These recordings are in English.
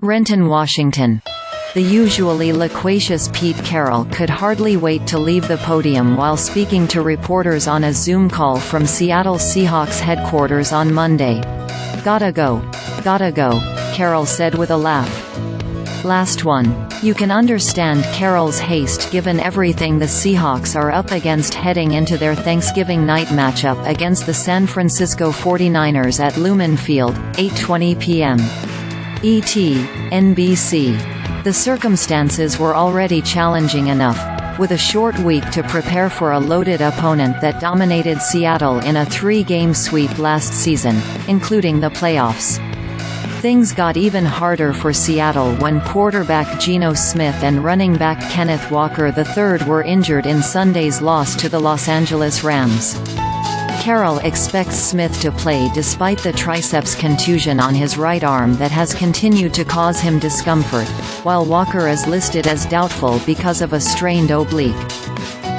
Renton, Washington. The usually loquacious Pete Carroll could hardly wait to leave the podium while speaking to reporters on a Zoom call from Seattle Seahawks headquarters on Monday. "Gotta go. Gotta go," Carroll said with a laugh. Last one. You can understand Carroll's haste given everything the Seahawks are up against heading into their Thanksgiving night matchup against the San Francisco 49ers at Lumen Field, 8:20 p.m. ET, NBC. The circumstances were already challenging enough, with a short week to prepare for a loaded opponent that dominated Seattle in a 3-game sweep last season, including the playoffs. Things got even harder for Seattle when quarterback Geno Smith and running back Kenneth Walker III were injured in Sunday's loss to the Los Angeles Rams. Carroll expects Smith to play despite the triceps contusion on his right arm that has continued to cause him discomfort, while Walker is listed as doubtful because of a strained oblique.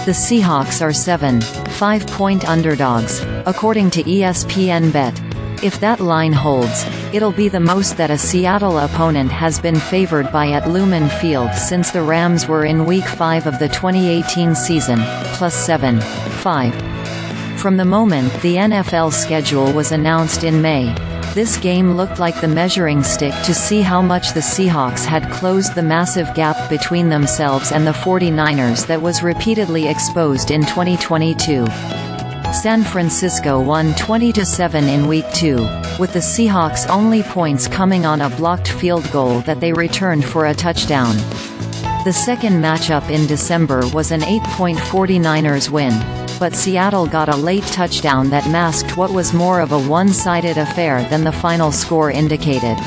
The Seahawks are 7.5-point underdogs, according to ESPN Bet. If that line holds, it'll be the most that a Seattle opponent has been favored by at Lumen Field since the Rams were in Week 5 of the 2018 season, plus 7.5. From the moment the NFL schedule was announced in May, this game looked like the measuring stick to see how much the Seahawks had closed the massive gap between themselves and the 49ers that was repeatedly exposed in 2022. San Francisco won 20-7 in Week 2, with the Seahawks' only points coming on a blocked field goal that they returned for a touchdown. The second matchup in December was an 8-point 49ers win, but Seattle got a late touchdown that masked what was more of a one-sided affair than the final score indicated.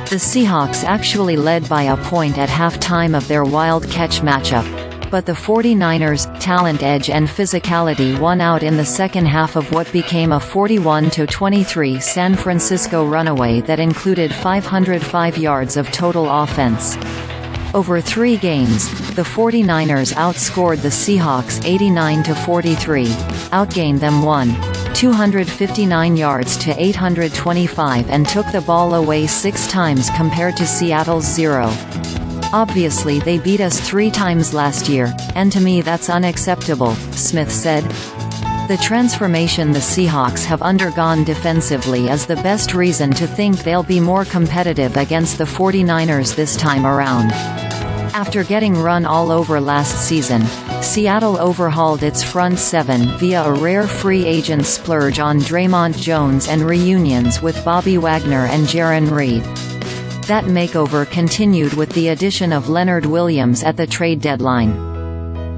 The Seahawks actually led by a point at halftime of their wild catch matchup, but the 49ers' talent edge and physicality won out in the second half of what became a 41-23 San Francisco runaway that included 505 yards of total offense. Over 3 games, the 49ers outscored the Seahawks 89-43, outgained them 259 yards to 825 and took the ball away 6 times compared to Seattle's 0. "Obviously they beat us 3 times last year, and to me that's unacceptable," Smith said. The transformation the Seahawks have undergone defensively is the best reason to think they'll be more competitive against the 49ers this time around. After getting run all over last season, Seattle overhauled its front 7 via a rare free agent splurge on Dre'Mont Jones and reunions with Bobby Wagner and Jarran. That makeover continued with the addition of Leonard Williams at the trade deadline.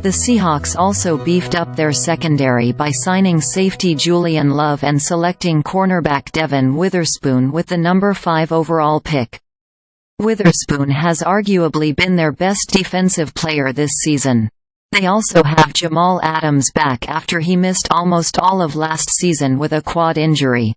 The Seahawks also beefed up their secondary by signing safety Julian Love and selecting cornerback Devon Witherspoon with the number 5 overall pick. Witherspoon has arguably been their best defensive player this season. They also have Jamal Adams back after he missed almost all of last season with a quad injury.